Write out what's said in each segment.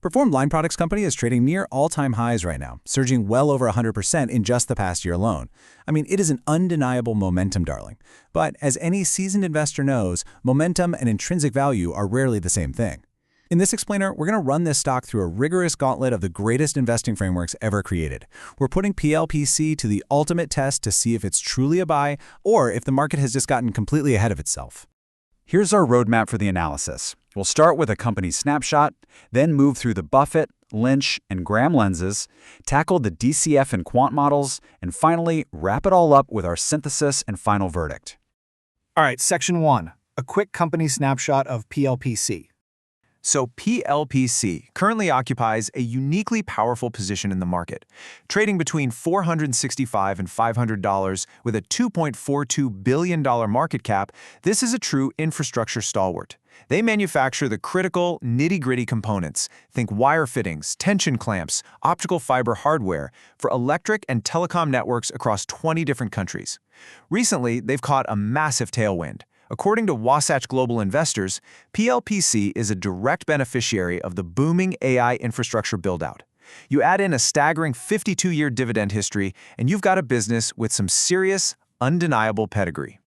Performed line products company is trading near all-time highs right now, surging well over 100% in just the past year alone. I mean, it is an undeniable momentum darling. But as any seasoned investor knows, momentum and intrinsic value are rarely the same thing. In this explainer, we're going to run this stock through a rigorous gauntlet of the greatest investing frameworks ever created. We're putting PLPC to the ultimate test to see if it's truly a buy or if the market has just gotten completely ahead of itself. Here's our roadmap for the analysis. We'll start with a company snapshot, then move through the Buffett, Lynch, and Graham lenses, tackle the DCF and quant models, and finally wrap it all up with our synthesis and final verdict. All right, Section 1, a quick company snapshot of PLPC. So PLPC currently occupies a uniquely powerful position in the market, trading between $465 and $500 with a $2.42 billion market cap. This is a true infrastructure stalwart. They manufacture the critical, nitty-gritty components, think wire fittings, tension clamps, optical fiber hardware, for electric and telecom networks across 20 different countries. Recently, they've caught a massive tailwind. According to Wasatch Global Investors, PLPC is a direct beneficiary of the booming AI infrastructure build-out. You add in a staggering 52-year dividend history, and you've got a business with some serious, undeniable pedigree.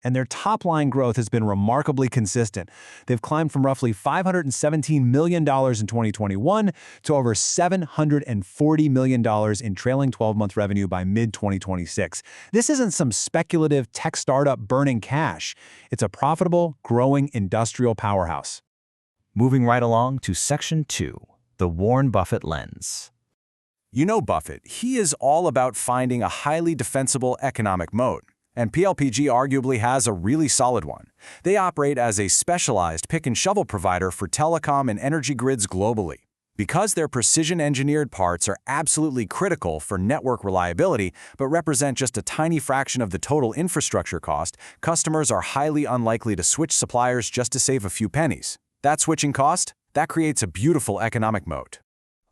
And their top-line growth has been remarkably consistent. They've climbed from roughly $517 million in 2021 to over $740 million in trailing 12-month revenue by mid-2026. This isn't some speculative tech startup burning cash. It's a profitable, growing industrial powerhouse. Moving right along to Section 2, the Warren Buffett lens. You know Buffett, he is all about finding a highly defensible economic moat. And PLPG arguably has a really solid one. They operate as a specialized pick-and-shovel provider for telecom and energy grids globally. Because their precision-engineered parts are absolutely critical for network reliability, but represent just a tiny fraction of the total infrastructure cost, customers are highly unlikely to switch suppliers just to save a few pennies. That switching cost? That creates a beautiful economic moat.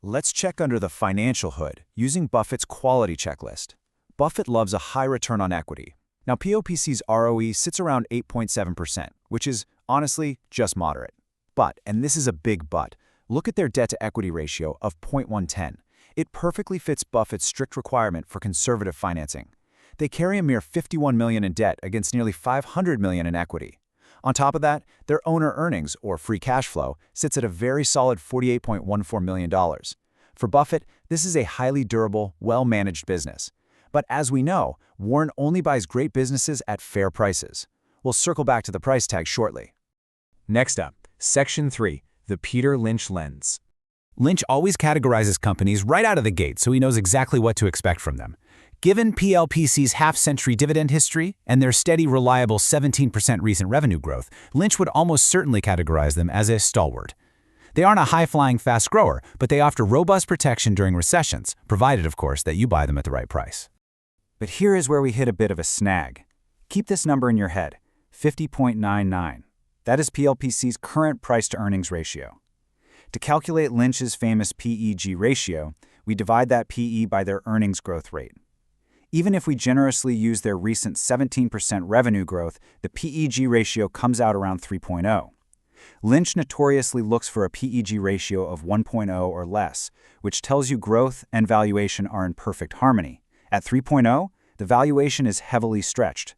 Let's check under the financial hood using Buffett's quality checklist. Buffett loves a high return on equity. Now, PLPC's ROE sits around 8.7%, which is, honestly, just moderate. But, and this is a big but, look at their debt-to-equity ratio of 0.110. It perfectly fits Buffett's strict requirement for conservative financing. They carry a mere $51 million in debt against nearly $500 million in equity. On top of that, their owner earnings, or free cash flow, sits at a very solid $48.14 million. For Buffett, this is a highly durable, well-managed business. But as we know, Warren only buys great businesses at fair prices. We'll circle back to the price tag shortly. Next up, Section 3, the Peter Lynch lens. Lynch always categorizes companies right out of the gate, so he knows exactly what to expect from them. Given PLPC's half-century dividend history and their steady, reliable 17% recent revenue growth, Lynch would almost certainly categorize them as a stalwart. They aren't a high-flying fast grower, but they offer robust protection during recessions, provided, of course, that you buy them at the right price. But here is where we hit a bit of a snag. Keep this number in your head, 50.99. That is PLPC's current price-to-earnings ratio. To calculate Lynch's famous PEG ratio, we divide that PE by their earnings growth rate. Even if we generously use their recent 17% revenue growth, the PEG ratio comes out around 3.0. Lynch notoriously looks for a PEG ratio of 1.0 or less, which tells you growth and valuation are in perfect harmony. At 3.0, the valuation is heavily stretched.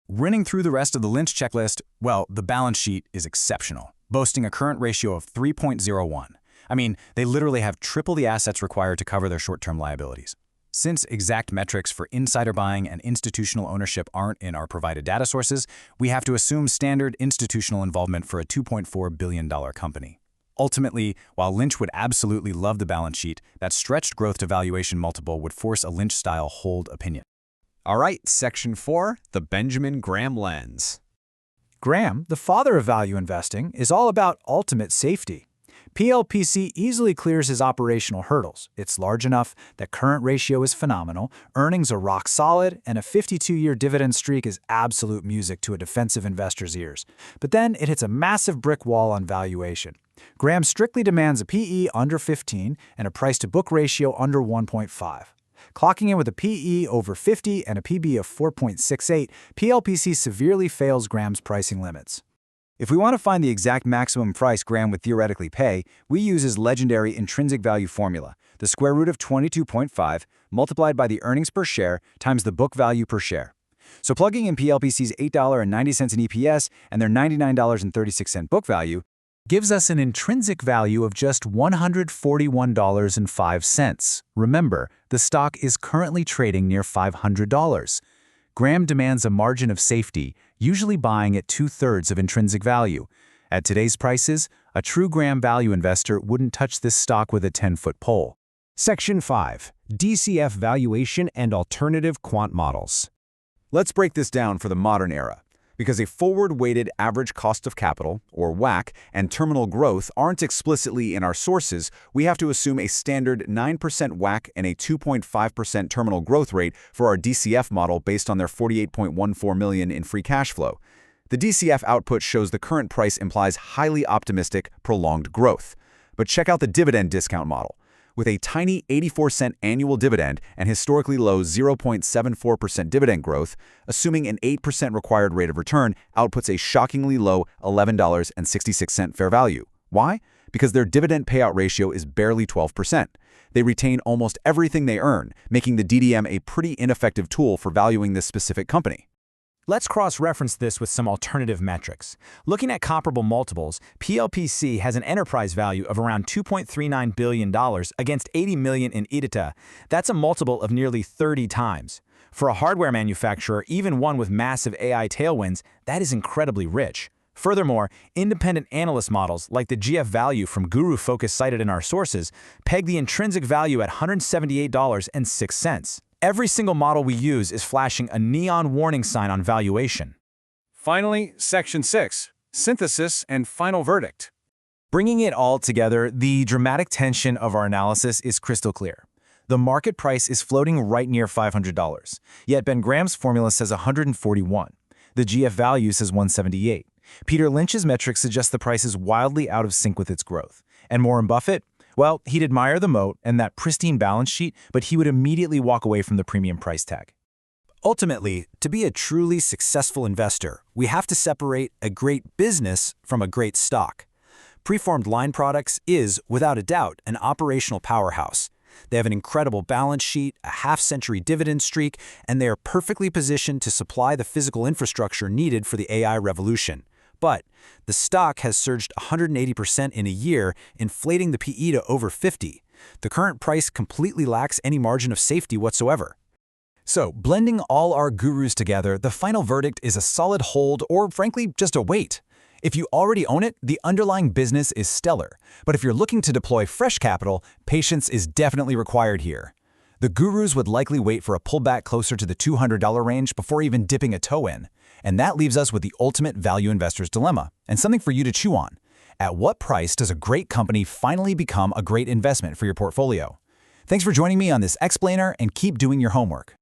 Running through the rest of the Lynch checklist, well, the balance sheet is exceptional, boasting a current ratio of 3.01. I mean, they literally have triple the assets required to cover their short-term liabilities. Since exact metrics for insider buying and institutional ownership aren't in our provided data sources, we have to assume standard institutional involvement for a $2.4 billion company. Ultimately, while Lynch would absolutely love the balance sheet, that stretched growth to valuation multiple would force a Lynch-style hold opinion. All right, Section 4, the Benjamin Graham lens. Graham, the father of value investing, is all about ultimate safety. PLPC easily clears his operational hurdles. It's large enough that current ratio is phenomenal, earnings are rock solid, and a 52-year dividend streak is absolute music to a defensive investor's ears. But then it hits a massive brick wall on valuation. Graham strictly demands a PE under 15 and a price-to-book ratio under 1.5. Clocking in with a PE over 50 and a PB of 4.68, PLPC severely fails Graham's pricing limits. If we want to find the exact maximum price Graham would theoretically pay, we use his legendary intrinsic value formula, the square root of 22.5 multiplied by the earnings per share times the book value per share. So plugging in PLPC's $8.90 in EPS and their $99.36 book value gives us an intrinsic value of just $141.05. Remember, the stock is currently trading near $500. Graham demands a margin of safety, usually buying at 2/3 of intrinsic value. At today's prices, a true Graham value investor wouldn't touch this stock with a 10-foot pole. Section 5. DCF Valuation and Alternative Quant Models. Let's break this down for the modern era. Because a forward-weighted average cost of capital, or WACC, and terminal growth aren't explicitly in our sources, we have to assume a standard 9% WACC and a 2.5% terminal growth rate for our DCF model based on their $48.14 million in free cash flow. The DCF output shows the current price implies highly optimistic, prolonged growth. But check out the dividend discount model. With a tiny 84-cent annual dividend and historically low 0.74% dividend growth, assuming an 8% required rate of return outputs a shockingly low $11.66 fair value. Why? Because their dividend payout ratio is barely 12%. They retain almost everything they earn, making the DDM a pretty ineffective tool for valuing this specific company. Let's cross-reference this with some alternative metrics. Looking at comparable multiples, PLPC has an enterprise value of around $2.39 billion against $80 million in EBITDA. That's a multiple of nearly 30 times. For a hardware manufacturer, even one with massive AI tailwinds, that is incredibly rich. Furthermore, independent analyst models like the GF value from Guru Focus cited in our sources peg the intrinsic value at $178.06. Every single model we use is flashing a neon warning sign on valuation. Finally, Section 6, Synthesis and Final Verdict. Bringing it all together, the dramatic tension of our analysis is crystal clear. The market price is floating right near $500, yet Ben Graham's formula says $141. The GF value says $178. Peter Lynch's metrics suggest the price is wildly out of sync with its growth. And Warren Buffett? Well, he'd admire the moat and that pristine balance sheet, but he would immediately walk away from the premium price tag. Ultimately, to be a truly successful investor, we have to separate a great business from a great stock. Preformed Line Products is, without a doubt, an operational powerhouse. They have an incredible balance sheet, a half-century dividend streak, and they are perfectly positioned to supply the physical infrastructure needed for the AI revolution. But the stock has surged 180% in a year, inflating the PE to over 50. The current price completely lacks any margin of safety whatsoever. So, blending all our gurus together, the final verdict is a solid hold or, frankly, just a wait. If you already own it, the underlying business is stellar. But if you're looking to deploy fresh capital, patience is definitely required here. The gurus would likely wait for a pullback closer to the $200 range before even dipping a toe in. And that leaves us with the ultimate value investor's dilemma, and something for you to chew on. At what price does a great company finally become a great investment for your portfolio? Thanks for joining me on this explainer, and keep doing your homework.